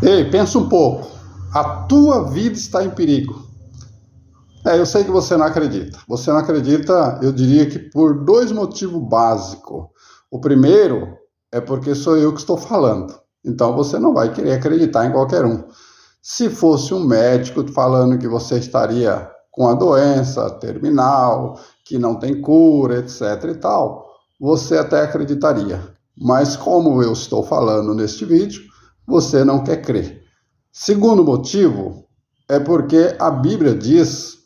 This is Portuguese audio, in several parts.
Ei, pensa um pouco. A tua vida está em perigo. Eu sei que você não acredita. Você não acredita, eu diria que por dois motivos básicos. O primeiro é porque sou eu que estou falando. Então você não vai querer acreditar em qualquer um. Se fosse um médico falando que você estaria com a doença terminal, que não tem cura, etc e tal, você até acreditaria. Mas como eu estou falando neste vídeo, você não quer crer. Segundo motivo é porque a Bíblia diz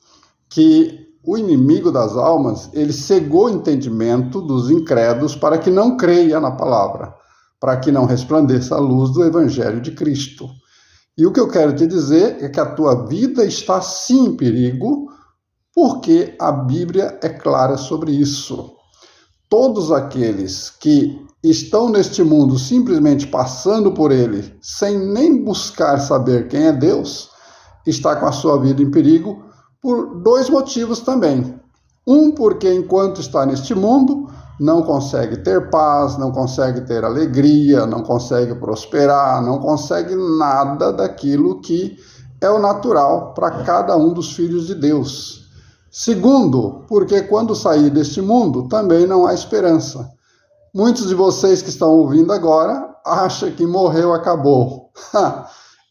que o inimigo das almas, ele cegou o entendimento dos incrédulos para que não creia na palavra, para que não resplandeça a luz do Evangelho de Cristo. E o que eu quero te dizer é que a tua vida está sim em perigo, porque a Bíblia é clara sobre isso. Todos aqueles que estão neste mundo simplesmente passando por ele, sem nem buscar saber quem é Deus, está com a sua vida em perigo, por dois motivos também. Um, porque enquanto está neste mundo, não consegue ter paz, não consegue ter alegria, não consegue prosperar, não consegue nada daquilo que é o natural para cada um dos filhos de Deus. Segundo, porque quando sair deste mundo, também não há esperança. Muitos de vocês que estão ouvindo agora acham que morreu, acabou.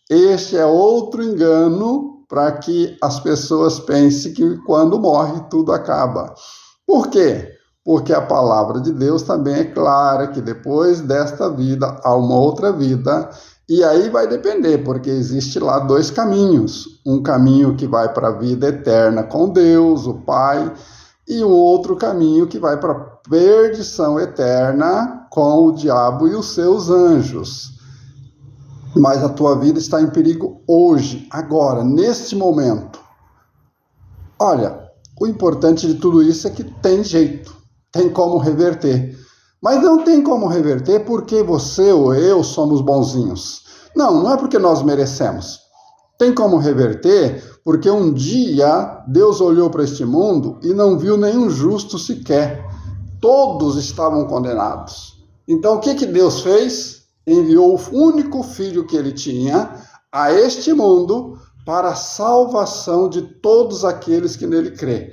Este é outro engano para que as pessoas pensem que quando morre tudo acaba. Por quê? Porque a palavra de Deus também é clara que depois desta vida há uma outra vida, e aí vai depender, porque existe lá dois caminhos. Um caminho que vai para a vida eterna com Deus, o Pai, e um outro caminho que vai para a perdição eterna com o diabo e os seus anjos. Mas a tua vida está em perigo hoje, agora, neste momento. Olha, o importante de tudo isso é que tem jeito, tem como reverter. Mas não tem como reverter porque você ou eu somos bonzinhos. Não é porque nós merecemos. Tem como reverter porque um dia Deus olhou para este mundo e não viu nenhum justo sequer. Todos estavam condenados. Então o que Deus fez? Enviou o único filho que ele tinha a este mundo para a salvação de todos aqueles que nele crê.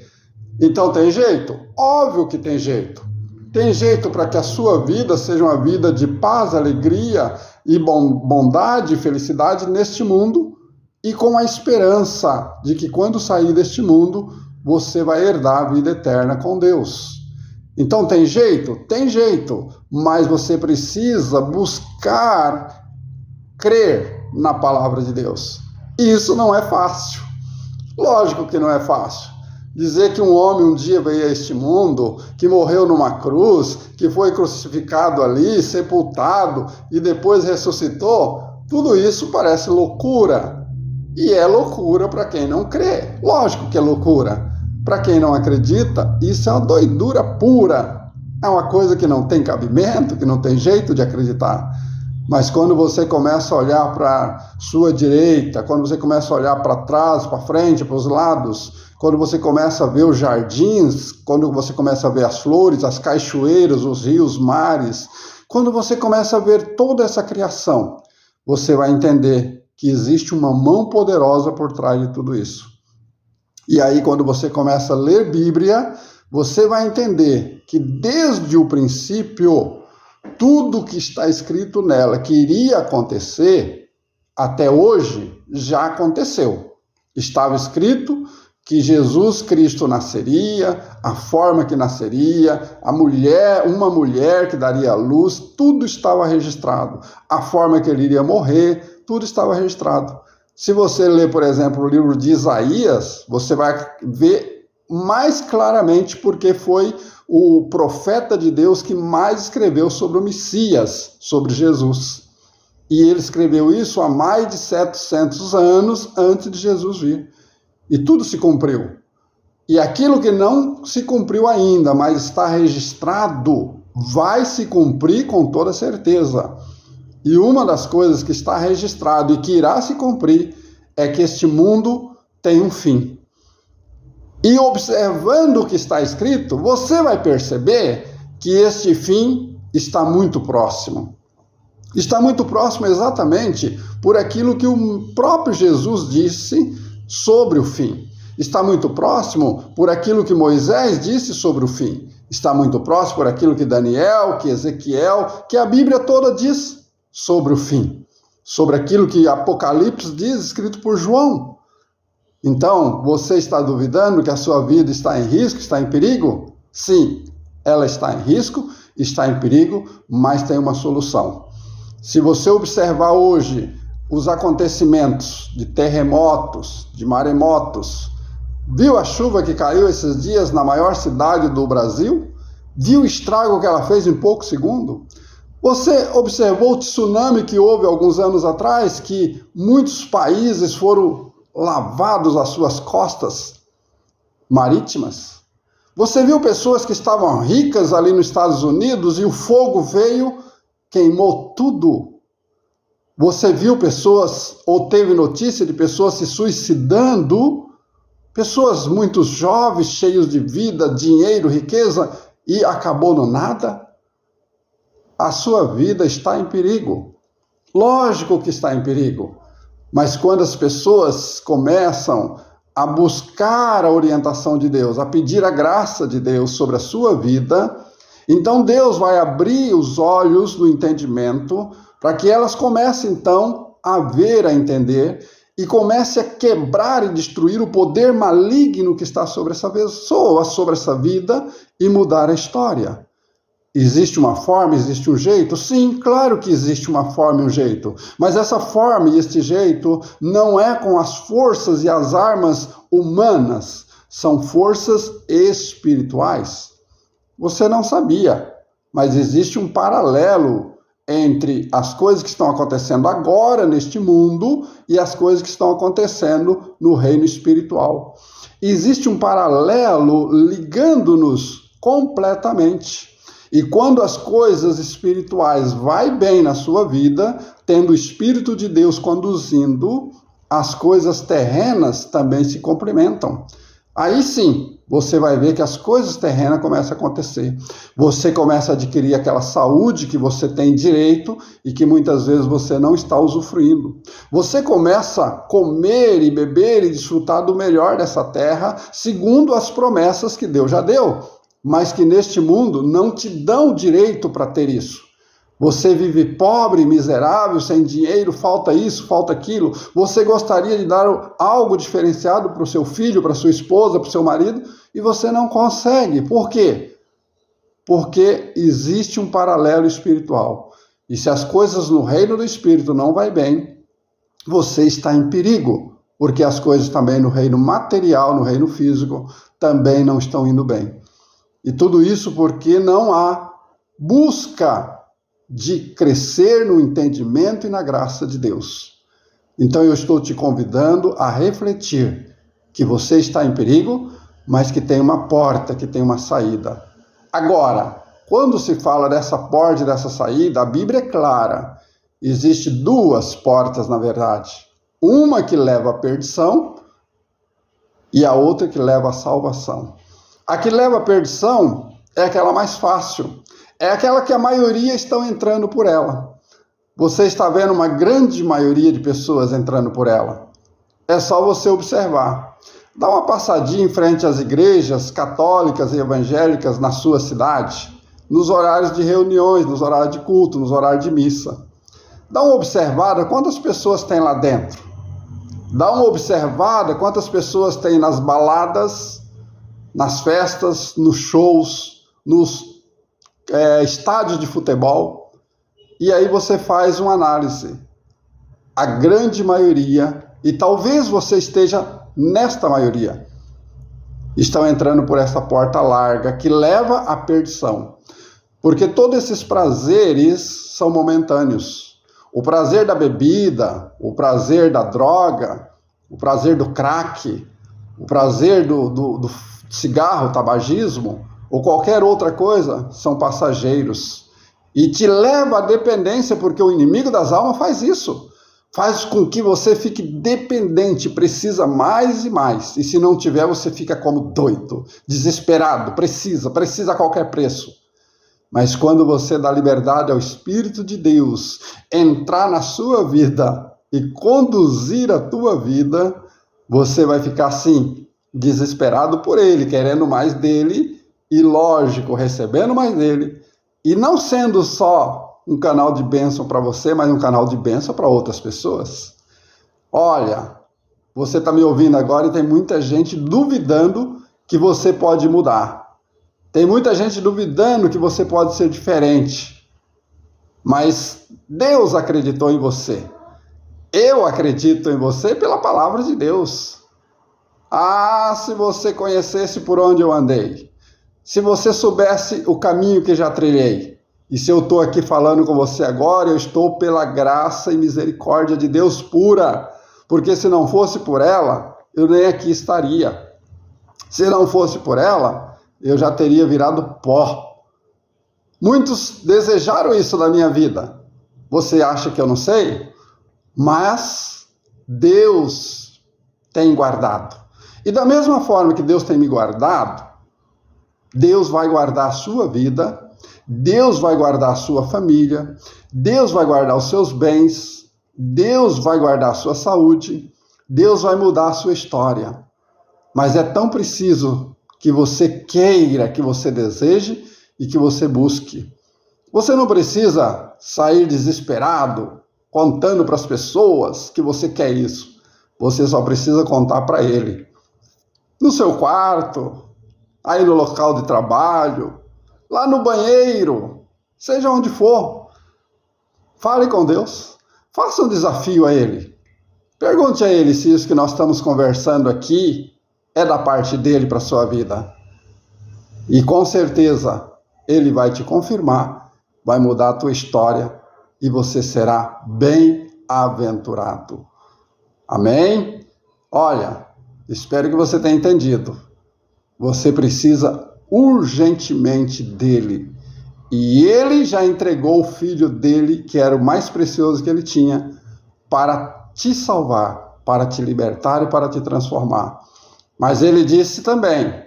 Então tem jeito? Óbvio que tem jeito. Tem jeito para que a sua vida seja uma vida de paz, alegria e bondade e felicidade neste mundo e com a esperança de que quando sair deste mundo você vai herdar a vida eterna com Deus. Então tem jeito? Tem jeito, mas você precisa buscar crer na palavra de Deus. E isso não é fácil. Lógico que não é fácil. Dizer que um homem um dia veio a este mundo, que morreu numa cruz, que foi crucificado ali, sepultado e depois ressuscitou, tudo isso parece loucura. E é loucura para quem não crê. Lógico que é loucura. Para quem não acredita, isso é uma doidura pura. É uma coisa que não tem cabimento, que não tem jeito de acreditar. Mas quando você começa a olhar para sua direita, quando você começa a olhar para trás, para frente, para os lados, quando você começa a ver os jardins, quando você começa a ver as flores, as cachoeiras, os rios, mares, quando você começa a ver toda essa criação, você vai entender que existe uma mão poderosa por trás de tudo isso. E aí, quando você começa a ler Bíblia, você vai entender que desde o princípio, tudo que está escrito nela que iria acontecer, até hoje, já aconteceu. Estava escrito que Jesus Cristo nasceria, a forma que nasceria, uma mulher que daria à luz, tudo estava registrado. A forma que ele iria morrer, tudo estava registrado. Se você ler, por exemplo, o livro de Isaías, você vai ver mais claramente porque foi o profeta de Deus que mais escreveu sobre o Messias, sobre Jesus. E ele escreveu isso há mais de 700 anos antes de Jesus vir. E tudo se cumpriu. E aquilo que não se cumpriu ainda, mas está registrado, vai se cumprir com toda certeza. E uma das coisas que está registrado e que irá se cumprir é que este mundo tem um fim. E observando o que está escrito, você vai perceber que este fim está muito próximo. Está muito próximo exatamente por aquilo que o próprio Jesus disse sobre o fim. Está muito próximo por aquilo que Moisés disse sobre o fim. Está muito próximo por aquilo que Daniel, que Ezequiel, que a Bíblia toda diz sobre o fim. Sobre aquilo que Apocalipse diz, escrito por João. Então, você está duvidando que a sua vida está em risco, está em perigo? Sim, ela está em risco, está em perigo, mas tem uma solução. Se você observar hoje os acontecimentos de terremotos, de maremotos, viu a chuva que caiu esses dias na maior cidade do Brasil? Viu o estrago que ela fez em poucos segundos? Você observou o tsunami que houve alguns anos atrás, que muitos países foram lavados às suas costas marítimas? Você viu pessoas que estavam ricas ali nos Estados Unidos e o fogo veio, queimou tudo? Você viu pessoas, ou teve notícia de pessoas se suicidando? Pessoas muito jovens, cheios de vida, dinheiro, riqueza, e acabou no nada? A sua vida está em perigo. Lógico que está em perigo. Mas quando as pessoas começam a buscar a orientação de Deus, a pedir a graça de Deus sobre a sua vida, então Deus vai abrir os olhos do entendimento para que elas comecem então a ver, a entender e comece a quebrar e destruir o poder maligno que está sobre essa pessoa, sobre essa vida e mudar a história. Existe uma forma, existe um jeito? Sim, claro que existe uma forma e um jeito. Mas essa forma e este jeito não é com as forças e as armas humanas, são forças espirituais. Você não sabia, mas existe um paralelo entre as coisas que estão acontecendo agora neste mundo e as coisas que estão acontecendo no reino espiritual. Existe um paralelo ligando-nos completamente. E quando as coisas espirituais vai bem na sua vida, tendo o Espírito de Deus conduzindo, as coisas terrenas também se complementam. Aí sim, você vai ver que as coisas terrenas começam a acontecer. Você começa a adquirir aquela saúde que você tem direito e que muitas vezes você não está usufruindo. Você começa a comer e beber e desfrutar do melhor dessa terra, segundo as promessas que Deus já deu, mas que neste mundo não te dão direito para ter isso. Você vive pobre, miserável, sem dinheiro, falta isso, falta aquilo. Você gostaria de dar algo diferenciado para o seu filho, para a sua esposa, para o seu marido, e você não consegue. Por quê? Porque existe um paralelo espiritual. E se as coisas no reino do Espírito não vai bem, você está em perigo, porque as coisas também no reino material, no reino físico, também não estão indo bem. E tudo isso porque não há busca de crescer no entendimento e na graça de Deus. Então eu estou te convidando a refletir que você está em perigo, mas que tem uma porta, que tem uma saída. Agora, quando se fala dessa porta e dessa saída, a Bíblia é clara. Existem duas portas, na verdade. Uma que leva à perdição e a outra que leva à salvação. A que leva à perdição é aquela mais fácil. É aquela que a maioria estão entrando por ela. Você está vendo uma grande maioria de pessoas entrando por ela. É só você observar. Dá uma passadinha em frente às igrejas católicas e evangélicas na sua cidade, nos horários de reuniões, nos horários de culto, nos horários de missa. Dá uma observada quantas pessoas tem lá dentro. Dá uma observada quantas pessoas tem nas baladas, nas festas, nos shows, nos estádios de futebol, e aí você faz uma análise. A grande maioria, e talvez você esteja nesta maioria, estão entrando por essa porta larga que leva à perdição. Porque todos esses prazeres são momentâneos. O prazer da bebida, o prazer da droga, o prazer do crack, o prazer do cigarro, tabagismo, ou qualquer outra coisa, são passageiros. E te leva à dependência, porque o inimigo das almas faz isso. Faz com que você fique dependente, precisa mais e mais. E se não tiver, você fica como doido, desesperado, precisa a qualquer preço. Mas quando você dá liberdade ao Espírito de Deus entrar na sua vida e conduzir a tua vida, você vai ficar assim, desesperado por ele, querendo mais dele e, lógico, recebendo mais dele. E não sendo só um canal de bênção para você, mas um canal de bênção para outras pessoas. Olha, você está me ouvindo agora e tem muita gente duvidando que você pode mudar. Tem muita gente duvidando que você pode ser diferente. Mas Deus acreditou em você. Eu acredito em você pela palavra de Deus. Ah, se você conhecesse por onde eu andei. Se você soubesse o caminho que já trilhei. E se eu estou aqui falando com você agora, eu estou pela graça e misericórdia de Deus pura. Porque se não fosse por ela, eu nem aqui estaria. Se não fosse por ela, eu já teria virado pó. Muitos desejaram isso na minha vida. Você acha que eu não sei? Mas Deus tem guardado. E da mesma forma que Deus tem me guardado, Deus vai guardar a sua vida, Deus vai guardar a sua família, Deus vai guardar os seus bens, Deus vai guardar a sua saúde, Deus vai mudar a sua história. Mas é tão preciso que você queira, que você deseje e que você busque. Você não precisa sair desesperado, contando para as pessoas que você quer isso. Você só precisa contar para ele. No seu quarto, aí no local de trabalho, lá no banheiro, seja onde for. Fale com Deus. Faça um desafio a ele. Pergunte a ele se isso que nós estamos conversando aqui é da parte dele para a sua vida. E com certeza ele vai te confirmar, vai mudar a tua história e você será bem-aventurado. Amém? Olha, espero que você tenha entendido. Você precisa urgentemente dele. E ele já entregou o filho dele, que era o mais precioso que ele tinha, para te salvar, para te libertar e para te transformar. Mas ele disse também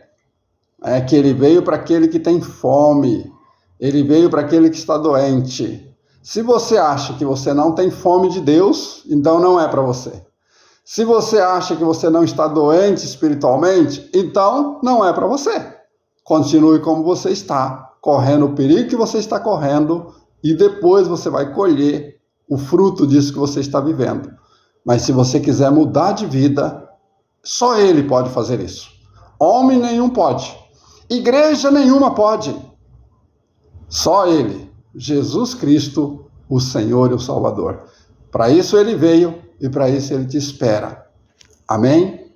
que ele veio para aquele que tem fome, ele veio para aquele que está doente. Se você acha que você não tem fome de Deus, então não é para você. Se você acha que você não está doente espiritualmente, então não é para você. Continue como você está, correndo o perigo que você está correndo, e depois você vai colher o fruto disso que você está vivendo. Mas se você quiser mudar de vida, só ele pode fazer isso. Homem nenhum pode. Igreja nenhuma pode. Só ele, Jesus Cristo, o Senhor e o Salvador. Para isso ele veio e para isso ele te espera. Amém?